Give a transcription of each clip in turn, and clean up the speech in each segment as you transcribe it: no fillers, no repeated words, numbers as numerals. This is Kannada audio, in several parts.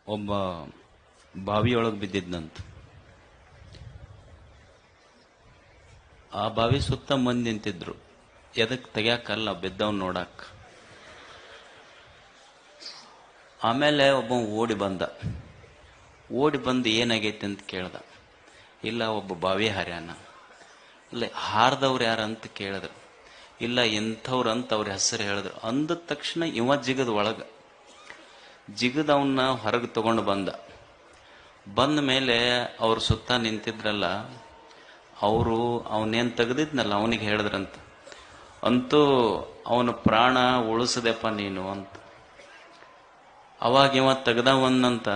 ಒಬ್ಬ ಬಾವಿಯೊಳಗೆ ಬಿದ್ದಿದ್ನಂತ. ಆ ಬಾವಿ ಸುತ್ತ ಮಂದಿ ನಿಂತಿದ್ರು. ಎದಕ್ಕೆ ತೆಗ್ಯಾಕಲ್ಲ, ಬಿದ್ದವನ್ ನೋಡಕ್. ಆಮೇಲೆ ಒಬ್ಬ ಓಡಿ ಬಂದು ಏನಾಗೈತಿ ಅಂತ ಕೇಳ್ದ. ಇಲ್ಲ, ಒಬ್ಬ ಬಾವಿ ಹಾರ್ಯಾನ. ಇಲ್ಲ, ಹಾರ್ದವ್ರು ಯಾರಂತ ಕೇಳಿದ್ರು. ಇಲ್ಲ, ಇಂಥವ್ರು ಅಂತ ಅವ್ರ ಹೆಸರು ಹೇಳಿದ್ರು. ಅಂದ ತಕ್ಷಣ ಇವ ಜಿಗದ ಅವನ್ನ ಹೊರಗೆ ತಗೊಂಡು ಬಂದ ಮೇಲೆ ಅವ್ರ ಸುತ್ತ ನಿಂತಿದ್ರಲ್ಲ, ಅವರು ಅವನೇನ್ ತೆಗೆದಿದ್ನಲ್ಲ ಅವನಿಗೆ ಹೇಳಿದ್ರಂತ, ಅಂತೂ ಅವನ ಪ್ರಾಣ ಉಳಿಸದೆಪ್ಪ ನೀನು ಅಂತ. ಅವಾಗ ಇವ ತೆಗ್ದವನ್ನಂತ,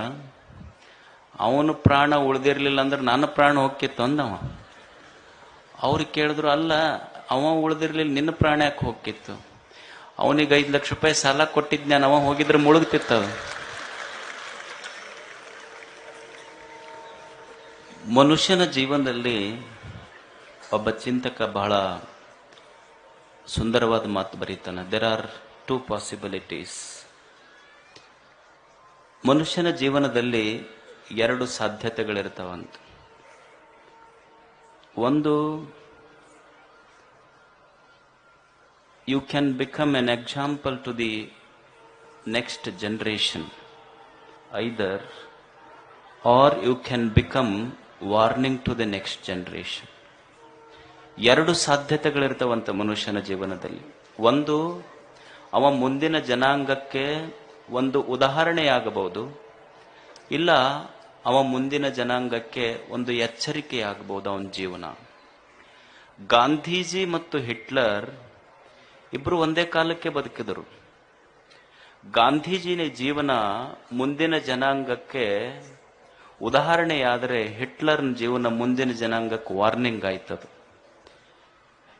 ಅವನು ಪ್ರಾಣ ಉಳ್ದಿರ್ಲಿಲ್ಲ ಅಂದ್ರೆ ನನ್ನ ಪ್ರಾಣ ಹೋಗ್ತಿತ್ತು ಅಂದವ. ಅವ್ರಿಗೆ ಕೇಳಿದ್ರು, ಅಲ್ಲ, ಅವ ಉಳ್ದಿರ್ಲಿಲ್ಲ, ನಿನ್ನ ಪ್ರಾಣ ಯಾಕೆ ಹೋಗ್ತಿತ್ತು? ಅವನಿಗೆ 5 ಲಕ್ಷ ರೂಪಾಯಿ ಸಾಲ ಕೊಟ್ಟಿದ್ನ, ಅವ ಹೋಗಿದ್ರೆ ಮುಳುಗ್ತಿತ್ತದ. ಮನುಷ್ಯನ ಜೀವನದಲ್ಲಿ ಒಬ್ಬ ಚಿಂತಕ ಬಹಳ ಸುಂದರವಾದ ಮಾತು ಬರೀತಾನೆ. There are 2 possibilities. ಮನುಷ್ಯನ ಜೀವನದಲ್ಲಿ 2 ಸಾಧ್ಯತೆಗಳಿರ್ತಾವಂತ. ಒಂದು, you can become an example to the next generation, either, or you can become warning to the next generation. 2 ಸಾಧ್ಯತೆಗಳಿರ್ತಾವಂತ ಮನುಷ್ಯನ ಜೀವನದಲ್ಲಿ. ಒಂದು, ಅವ ಮುಂದಿನ ಜನಾಂಗಕ್ಕೆ ಒಂದು ಉದಾಹರಣೆಯಾಗಬಹುದು, ಇಲ್ಲ ಅವ ಮುಂದಿನ ಜನಾಂಗಕ್ಕೆ ಒಂದು ಎಚ್ಚರಿಕೆಯಾಗಬಹುದು ಅವನ ಜೀವನ. ಗಾಂಧೀಜಿ ಮತ್ತು ಹಿಟ್ಲರ್ ಇಬ್ರು ಒಂದೇ ಕಾಲಕ್ಕೆ ಬದುಕಿದರು. ಗಾಂಧೀಜಿನ ಜೀವನ ಮುಂದಿನ ಜನಾಂಗಕ್ಕೆ ಉದಾಹರಣೆಯಾದರೆ ಹಿಟ್ಲರ್ನ ಜೀವನ ಮುಂದಿನ ಜನಾಂಗಕ್ಕೆ ವಾರ್ನಿಂಗ್ ಆಯ್ತದು.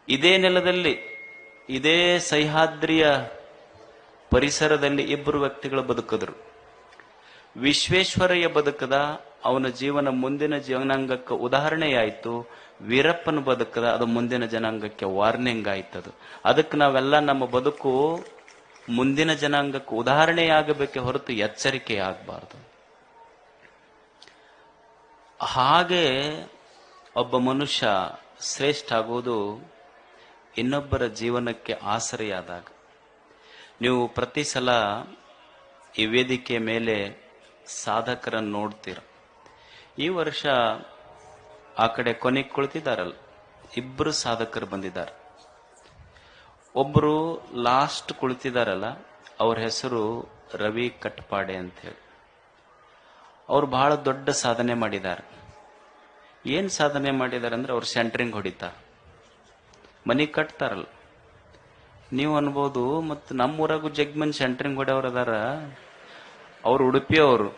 ಇದೇ ನೆಲದಲ್ಲಿ, ಇದೇ ಸಹ್ಯಾದ್ರಿಯ ಪರಿಸರದಲ್ಲಿ ಇಬ್ಬರು ವ್ಯಕ್ತಿಗಳು ಬದುಕಿದ್ರು. ವಿಶ್ವೇಶ್ವರಯ್ಯ ಬದುಕದ, ಅವನ ಜೀವನ ಮುಂದಿನ ಜನಾಂಗಕ್ಕೆ ಉದಾಹರಣೆಯಾಯಿತು. ವೀರಪ್ಪನ ಬದುಕದ, ಅದು ಮುಂದಿನ ಜನಾಂಗಕ್ಕೆ ವಾರ್ನಿಂಗ್ ಆಯ್ತದು. ಅದಕ್ಕೆ ನಾವೆಲ್ಲ ನಮ್ಮ ಬದುಕು ಮುಂದಿನ ಜನಾಂಗಕ್ಕೆ ಉದಾಹರಣೆಯಾಗಬೇಕೆ ಹೊರತು ಎಚ್ಚರಿಕೆ ಆಗಬಾರ್ದು. ಹಾಗೆ ಒಬ್ಬ ಮನುಷ್ಯ ಶ್ರೇಷ್ಠ ಆಗೋದು ಇನ್ನೊಬ್ಬರ ಜೀವನಕ್ಕೆ ಆಸರೆಯಾದಾಗ. ನೀವು ಪ್ರತಿ ಸಲ ಈ ವೇದಿಕೆ ಮೇಲೆ ಸಾಧಕರನ್ನು ನೋಡ್ತೀರ. ಈ ವರ್ಷ ಆ ಕಡೆ ಕೊನೆಗೆ ಕುಳಿತಿದ್ದಾರಲ್ಲ, 2 ಸಾಧಕರು ಬಂದಿದ್ದಾರೆ. ಒಬ್ಬರು ಲಾಸ್ಟ್ ಕುಳಿತಿದ್ದಾರಲ್ಲ, ಅವ್ರ ಹೆಸರು ರವಿ ಕಟ್ಪಾಡೆ ಅಂತ ಹೇಳಿ. ಅವ್ರು ಬಹಳ ದೊಡ್ಡ ಸಾಧನೆ ಮಾಡಿದ್ದಾರೆ. ಏನ್ ಸಾಧನೆ ಮಾಡಿದ್ದಾರೆ ಅಂದ್ರೆ, ಅವ್ರು ಸೆಂಟ್ರಿಂಗ್ ಹೊಡಿತಾರೆ, ಮನಿ ಕಟ್ತಾರಲ್ಲ. ನೀವು ಅನ್ಬೋದು, ಮತ್ತು ನಮ್ಮೂರಾಗೂ ಜಗ್ಮನ್ ಸೆಂಟ್ರಿಂಗ್ ಹೊಡೆಯವ್ರು ಅದಾರ, ಅವ್ರು ಉಡುಪಿಯವರು.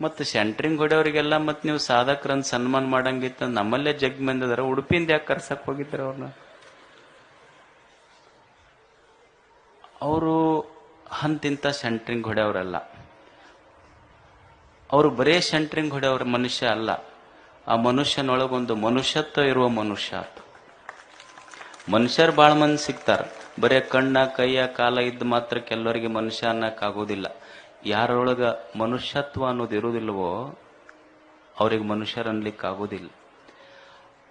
ಮತ್ತು ಸೆಂಟ್ರಿಂಗ್ ಹೊಡೆಯವರಿಗೆಲ್ಲ ಮತ್ತು ನೀವು ಸಾಧಕರನ್ನು ಸನ್ಮಾನ ಮಾಡಂಗಿತ್ತ, ನಮ್ಮಲ್ಲೇ ಜಗ್ ಮಂದಿ ಅದಾರ, ಉಡುಪಿಯಿಂದ ಯಾಕೆ ಕರ್ಸಕ್ ಹೋಗಿದ್ದಾರೆ ಅವ್ರನ್ನ? ಅವರು ಹಂತಿಂತ ಸೆಂಟ್ರಿಂಗ್ ಹೊಡೆಯವರಲ್ಲ. ಅವರು ಬರೇ ಸೆಂಟ್ರಿಂಗ್ ಹೊಡೆಯವ್ರ ಮನುಷ್ಯ ಅಲ್ಲ. ಆ ಮನುಷ್ಯನೊಳಗೊಂದು ಮನುಷ್ಯತ್ವ ಇರುವ ಮನುಷ್ಯ. ಮನುಷ್ಯರು ಬಹಳ ಮಂದಿ ಸಿಗ್ತಾರ, ಬರೇ ಕಣ್ಣ ಕೈಯ ಕಾಲ ಇದ್ದ ಮಾತ್ರ ಕೆಲವರಿಗೆ ಮನುಷ್ಯ ಅನ್ನಕ್ಕಾಗೋದಿಲ್ಲ. ಯಾರೊಳಗ ಮನುಷ್ಯತ್ವ ಅನ್ನೋದು ಇರುವುದಿಲ್ವೋ ಅವ್ರಿಗೆ ಮನುಷ್ಯರು ಅನ್ಲಿಕ್ಕೆ ಆಗೋದಿಲ್ಲ.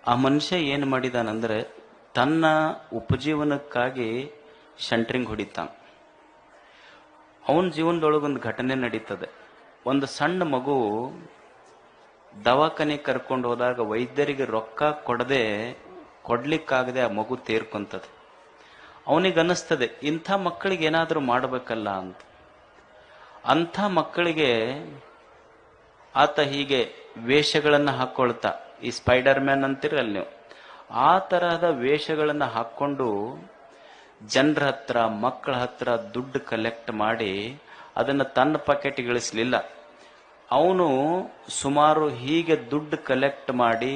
ಆ ಮನುಷ್ಯ ಏನು ಮಾಡಿದಾನಂದ್ರೆ, ತನ್ನ ಉಪಜೀವನಕ್ಕಾಗಿ ಸೆಂಟ್ರಿಂಗ್ ಹೊಡಿತಾನ. ಅವನ ಜೀವನದೊಳಗೊಂದು ಘಟನೆ ನಡೀತದೆ. ಒಂದು ಸಣ್ಣ ಮಗು ದವಾಖಾನೆ ಕರ್ಕೊಂಡು ಹೋದಾಗ ವೈದ್ಯರಿಗೆ ರೊಕ್ಕ ಕೊಡ್ಲಿಕ್ಕಾಗದೆ ಆ ಮಗು ತೀರ್ಕೊಂತದೆ. ಅವನಿಗೆ ಅನ್ನಿಸ್ತದೆ, ಇಂಥ ಮಕ್ಕಳಿಗೆ ಏನಾದರೂ ಮಾಡಬೇಕಲ್ಲ ಅಂತ. ಅಂಥ ಮಕ್ಕಳಿಗೆ ಆತ ಹೀಗೆ ವೇಷಗಳನ್ನು ಹಾಕೊಳ್ತಾ, ಈ ಸ್ಪೈಡರ್ ಮ್ಯಾನ್ ಅಂತಿರಲ್ಲ ನೀವು, ಆ ತರಹದ ವೇಷಗಳನ್ನು ಹಾಕೊಂಡು ಜನರ ಹತ್ರ, ಮಕ್ಕಳ ಹತ್ರ ದುಡ್ಡು ಕಲೆಕ್ಟ್ ಮಾಡಿ ಅದನ್ನು ತನ್ನ ಪಾಕೆಟ್ಗೆ ಇಳಿಸ್ಲಿಲ್ಲ. ಅವನು ಸುಮಾರು ಹೀಗೆ ದುಡ್ಡು ಕಲೆಕ್ಟ್ ಮಾಡಿ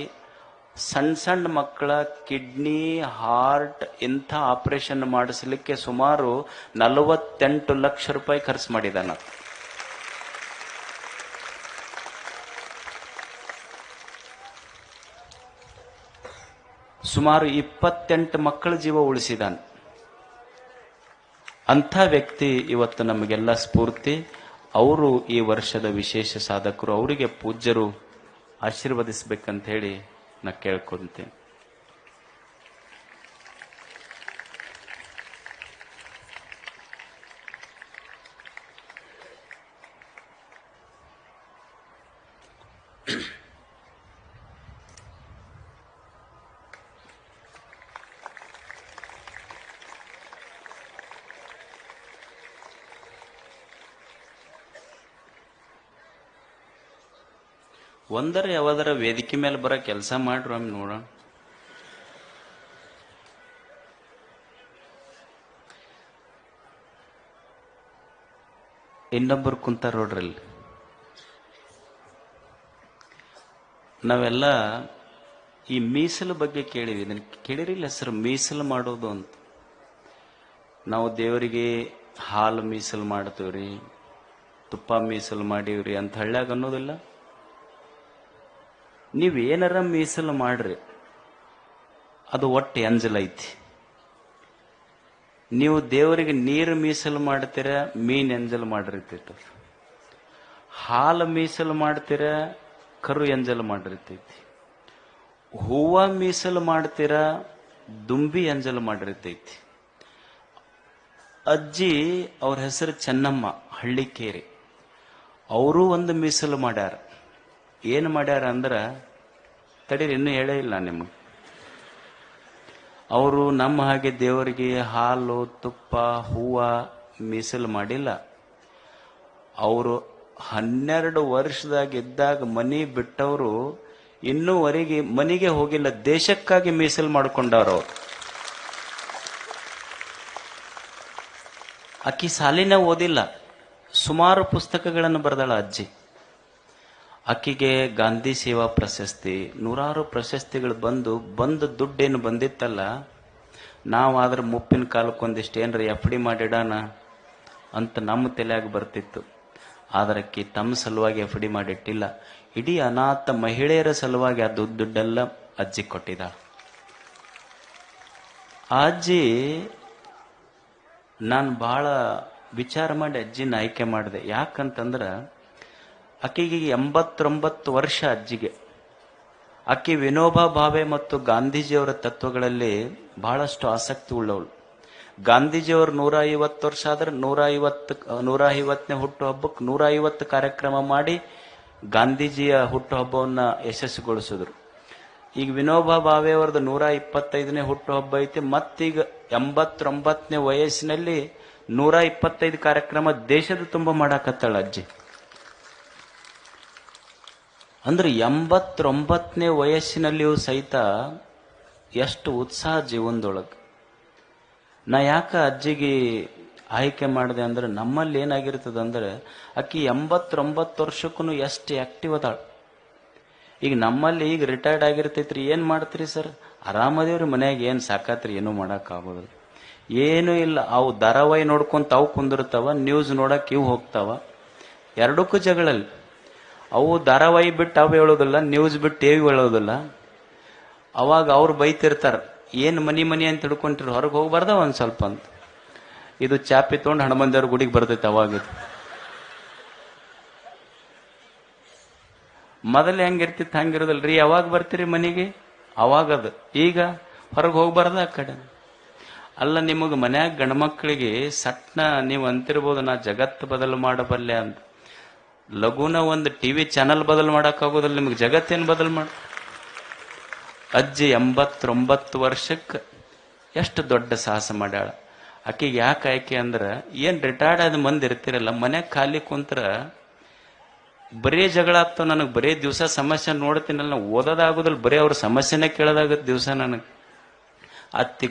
ಸಣ್ಣ ಸಣ್ಣ ಮಕ್ಕಳ ಕಿಡ್ನಿ, ಹಾರ್ಟ್ ಇಂಥ ಆಪರೇಷನ್ ಮಾಡಿಸಲಿಕ್ಕೆ ಸುಮಾರು 48 ಲಕ್ಷ ರೂಪಾಯಿ ಖರ್ಚು ಮಾಡಿದಾನ. ಸುಮಾರು 28 ಮಕ್ಕಳ ಜೀವ ಉಳಿಸಿದಾನೆ. ಅಂಥ ವ್ಯಕ್ತಿ ಇವತ್ತು ನಮಗೆಲ್ಲ ಸ್ಫೂರ್ತಿ. ಅವರು ಈ ವರ್ಷದ ವಿಶೇಷ ಸಾಧಕರು, ಅವರಿಗೆ ಪೂಜ್ಯರು ಆಶೀರ್ವದಿಸ್ಬೇಕಂತ ಹೇಳಿ ನಾ ಕೇಳ್ಕೊಂತೇನೆ. ಒಂದರ ಯಾವ್ದಾರ ವೇದಿಕೆ ಮೇಲೆ ಬರೋ ಕೆಲಸ ಮಾಡ್ರು ಆಮೇಲೆ ನೋಡೋಣ. ಇನ್ನೊಬ್ಬರು ಕುಂತಾರ ನೋಡ್ರಲ್ಲಿ. ನಾವೆಲ್ಲ ಈ ಮೀಸಲು ಬಗ್ಗೆ ಕೇಳಿವಿ. ಇದನ್ನ ಕೇಳಿರಿಲ್ಲ ಹೆಸರು ಮೀಸಲು ಮಾಡೋದು ಅಂತ. ನಾವು ದೇವರಿಗೆ ಹಾಲು ಮೀಸಲು ಮಾಡ್ತೀವ್ರಿ, ತುಪ್ಪ ಮೀಸಲು ಮಾಡೀವ್ರಿ ಅಂತ ಹಳ್ಳ್ಯಾಗ ಅನ್ನೋದಿಲ್ಲ. ನೀವೇನಾರ ಮೀಸಲು ಮಾಡ್ರಿ, ಅದು ಒಟ್ಟು ಎಂಜಲೈತಿ. ನೀವು ದೇವರಿಗೆ ನೀರು ಮೀಸಲು ಮಾಡ್ತೀರ, ಮೀನ್ ಎಂಜಲ್ ಮಾಡಿರ್ತೈತಿ. ಹಾಲು ಮೀಸಲು ಮಾಡ್ತೀರ, ಕರು ಎಂಜಲ್ ಮಾಡಿರ್ತೈತಿ. ಹೂವ ಮೀಸಲು ಮಾಡ್ತೀರ, ದುಂಬಿ ಎಂಜಲ್ ಮಾಡಿರ್ತೈತಿ. ಅಜ್ಜಿ ಅವ್ರ ಹೆಸರು ಚೆನ್ನಮ್ಮ, ಹಳ್ಳಿಕೇರಿ. ಅವರು ಒಂದು ಮೀಸಲು ಮಾಡ್ಯಾರ. ಏನು ಮಾಡ್ಯಾರ ಅಂದ್ರ, ತಡೀರಿ ಇನ್ನೂ ಹೇಳೇ ಇಲ್ಲ ನಿಮಗೆ. ಅವರು ನಮ್ಮ ಹಾಗೆ ದೇವರಿಗೆ ಹಾಲು ತುಪ್ಪ ಹೂವ ಮೀಸಲು ಮಾಡಿಲ್ಲ. ಅವರು 12 ವರ್ಷದಾಗಿದ್ದಾಗ ಮನಿ ಬಿಟ್ಟವರು ಇನ್ನೂವರೆಗೆ ಮನೆಗೆ ಹೋಗಿಲ್ಲ. ದೇಶಕ್ಕಾಗಿ ಮೀಸಲು ಮಾಡ್ಕೊಂಡವ್ರು. ಅವರು ಅಕ್ಕಿ ಸಾಲಿನ ಓದಿಲ್ಲ, ಸುಮಾರು ಪುಸ್ತಕಗಳನ್ನು ಬರೆದಾಳ ಅಜ್ಜಿ. ಅಕ್ಕಿಗೆ ಗಾಂಧಿ ಸೇವಾ ಪ್ರಶಸ್ತಿ, ನೂರಾರು ಪ್ರಶಸ್ತಿಗಳು ಬಂದು ದುಡ್ಡೇನು ಬಂದಿತ್ತಲ್ಲ, ನಾವಾದ್ರೆ ಮುಪ್ಪಿನ ಕಾಲಕ್ಕೊಂದಿಷ್ಟು ಏನ್ರ ಎಫ್ ಡಿ ಮಾಡಿಡೋಣ ಅಂತ ನಮ್ಮ ತಲೆಯಾಗ ಬರ್ತಿತ್ತು. ಆದ್ರೆ ಅಕ್ಕಿ ತಮ್ಮ ಸಲುವಾಗಿ ಎಫ್ ಡಿ ಮಾಡಿಟ್ಟಿಲ್ಲ. ಇಡೀ ಅನಾಥ ಮಹಿಳೆಯರ ಸಲುವಾಗಿ ಆ ದುಡ್ಡೆಲ್ಲ ಅಜ್ಜಿ ಕೊಟ್ಟಿದ್ದಾಳ. ಆ ಅಜ್ಜಿ, ನಾನು ಬಹಳ ವಿಚಾರ ಮಾಡಿ ಅಜ್ಜಿನ ಆಯ್ಕೆ ಮಾಡಿದೆ. ಯಾಕಂತಂದ್ರ ಆಕೆಗೆ 89 ವರ್ಷ ಅಜ್ಜಿಗೆ. ಆಕೆ ವಿನೋಬಾ ಭಾವೆ ಮತ್ತು ಗಾಂಧೀಜಿಯವರ ತತ್ವಗಳಲ್ಲಿ ಬಹಳಷ್ಟು ಆಸಕ್ತಿ ಉಳ್ಳವಳು. ಗಾಂಧೀಜಿಯವರು 150 ವರ್ಷ ಆದ್ರೆ 150ನೇ ಹುಟ್ಟುಹಬ್ಬಕ್ಕೆ 150 ಕಾರ್ಯಕ್ರಮ ಮಾಡಿ ಗಾಂಧೀಜಿಯ ಹುಟ್ಟುಹಬ್ಬವನ್ನ ಯಶಸ್ಸುಗೊಳಿಸಿದ್ರು. ಈಗ ವಿನೋಬಾ ಭಾವೆ ಅವರದ್ದು 125ನೇ ಹುಟ್ಟುಹಬ್ಬ ಐತಿ. ಮತ್ತೀಗ 89ನೇ ವಯಸ್ಸಿನಲ್ಲಿ 125 ಕಾರ್ಯಕ್ರಮ ದೇಶದ ತುಂಬ ಮಾಡಾಕತ್ತಾಳ ಅಜ್ಜಿ. ಅಂದ್ರೆ 89ನೇ ವಯಸ್ಸಿನಲ್ಲಿಯೂ ಸಹಿತ ಎಷ್ಟು ಉತ್ಸಾಹ ಜೀವನದೊಳಗೆ. ನಾ ಯಾಕ ಅಜ್ಜಿಗೆ ಆಯ್ಕೆ ಮಾಡಿದೆ ಅಂದ್ರೆ, ನಮ್ಮಲ್ಲಿ ಏನಾಗಿರ್ತದೆ ಅಂದ್ರೆ, ಆಕಿ 89 ವರ್ಷಕ್ಕೂ ಎಷ್ಟು ಆಕ್ಟಿವ್ ಅದಾಳ. ಈಗ ನಮ್ಮಲ್ಲಿ ಈಗ ರಿಟೈರ್ಡ್ ಆಗಿರ್ತೈತ್ರಿ, ಏನ್ ಮಾಡ್ತೀರಿ ಸರ್, ಆರಾಮದೇವ್ರಿ ಮನ್ಯಾಗ, ಏನ್ ಸಾಕಾತ್ರಿ, ಏನೂ ಮಾಡಕ್ ಆಗೋದಿಲ್ಲ, ಏನೂ ಇಲ್ಲ. ಅವು ಧಾರಾವಾಹಿ ನೋಡ್ಕೊಂತ ಅವು ಕುಂದಿರ್ತಾವ, ನ್ಯೂಸ್ ನೋಡಕ್ ಇವು ಹೋಗ್ತಾವ. ಎರಡಕ್ಕೂ ಜಗಳಲ್ಲಿ. ಅವು ಧಾರಾವಾಹಿ ಬಿಟ್ಟು ಅವು ಹೇಳೋದಿಲ್ಲ, ನ್ಯೂಸ್ ಬಿಟ್ಟು ಟಿವಿ ಹೇಳೋದಿಲ್ಲ. ಅವಾಗ ಅವ್ರು ಬೈತಿರ್ತಾರ, ಏನ್ ಮನಿ ಅಂತ ಹಿಡ್ಕೊಂತಿರ್, ಹೊರಗೆ ಹೋಗ್ಬಾರ್ದ ಒಂದ್ ಸ್ವಲ್ಪ ಅಂತ. ಇದು ಚಾಪಿ ತೊಗೊಂಡು ಹನುಮಂದೇವ್ರ ಗುಡಿಗೆ ಬರ್ತೈತೆ. ಅವಾಗ ಮೊದಲು ಹೆಂಗಿರ್ತಿತ್ತು ಹಂಗಿರೋದಲ್ರಿ. ಯಾವಾಗ ಬರ್ತೀರಿ ಮನೆಗೆ, ಅವಾಗದು. ಈಗ ಹೊರಗೆ ಹೋಗ್ಬಾರ್ದ ಆ ಕಡೆ. ಅಲ್ಲ, ನಿಮಗೆ ಮನ್ಯಾಗ ಗಂಡ್ಮಕ್ಳಿಗೆ ಸಟ್ನ ನೀವು ಅಂತಿರ್ಬೋದು, ನಾ ಜಗತ್ತು ಬದಲು ಮಾಡಬಲ್ಲೆ ಅಂತ. ಲಘುನ ಒಂದು ಟಿವಿ ಚಾನಲ್ ಬದಲು ಮಾಡಕ್ಕಾಗೋದಿಲ್ಲ, ನಿಮಗೆ ಜಗತ್ತೇನು ಬದಲು ಮಾಡ. ಅಜ್ಜಿ 89 ವರ್ಷಕ್ಕೆ ಎಷ್ಟು ದೊಡ್ಡ ಸಾಹಸ ಮಾಡ್ಯಾಳ. ಆಕೆಗೆ ಯಾಕೆ ಆಯ್ಕೆ ಅಂದ್ರೆ, ಏನ್ ರಿಟೈರ್ಡ್ ಆದ ಮಂದಿ ಇರ್ತಿರಲ್ಲ, ಮನ್ಯಾಗ ಖಾಲಿ ಕುಂತ್ರ ಬರೇ ಜಗಳ ಆಗ್ತಾವ. ನನಗೆ ಬರೇ ದಿವಸ ಸಮಸ್ಯೆ ನೋಡ್ತೀನಲ್ಲ, ನಾವು ಓದೋದಾಗೋದಿಲ್ಲ, ಬರೀ ಅವ್ರ ಸಮಸ್ಯೆನೇ ಕೇಳೋದಾಗತ್ತೆ ದಿವಸ. ನನಗೆ ಅತ್ತಿ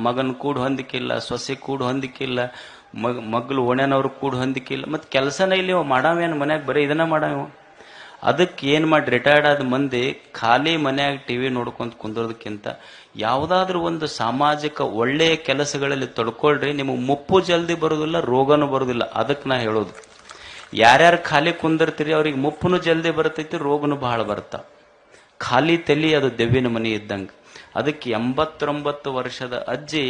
ಮಗನ ಕೂಡ ಹೊಂದಿಕ್ಕಿಲ್ಲ, ಸೊಸೆ ಕೂಡ ಹೊಂದಿಕ್ಕಿಲ್ಲ, ಮಗ್ಳು ಓಣ್ಯಾನವ್ರು ಕೂಡ ಹೊಂದಿಕ್ಕಿಲ್ಲ. ಮತ್ತೆ ಕೆಲಸನೇ ಇಲ್ಲಿ ಮಾಡಾವೇನು ಮನ್ಯಾಗ, ಬರೀ ಇದನ್ನ ಮಾಡಾವ. ಅದಕ್ಕೆ ಏನ್ ಮಾಡಿ ರಿಟೈರ್ಡ್ ಆದ ಮಂದಿ ಖಾಲಿ ಮನ್ಯಾಗ ಟಿವಿ ನೋಡ್ಕೊಂತ ಕುಂದ್ರೋದಕ್ಕಿಂತ ಯಾವುದಾದ್ರೂ ಒಂದು ಸಾಮಾಜಿಕ ಒಳ್ಳೆಯ ಕೆಲಸಗಳಲ್ಲಿ ತೊಡ್ಕೊಳ್ರಿ. ನಿಮಗೆ ಮುಪ್ಪು ಜಲ್ದಿ ಬರೋದಿಲ್ಲ, ರೋಗನೂ ಬರೋದಿಲ್ಲ. ಅದಕ್ಕೆ ನಾ ಹೇಳೋದು, ಯಾರ್ಯಾರು ಖಾಲಿ ಕುಂದಿರ್ತೀರಿ ಅವ್ರಿಗೆ ಮುಪ್ಪುನು ಜಲ್ದಿ ಬರ್ತೈತಿ, ರೋಗನು ಬಹಳ ಬರ್ತಾವ. ಖಾಲಿ ತಲಿ ಅದು ದೆವ್ವಿನ ಮನಿ ಇದ್ದಂಗೆ. ಅದಕ್ಕೆ 89 ವರ್ಷದ ಅಜ್ಜಿ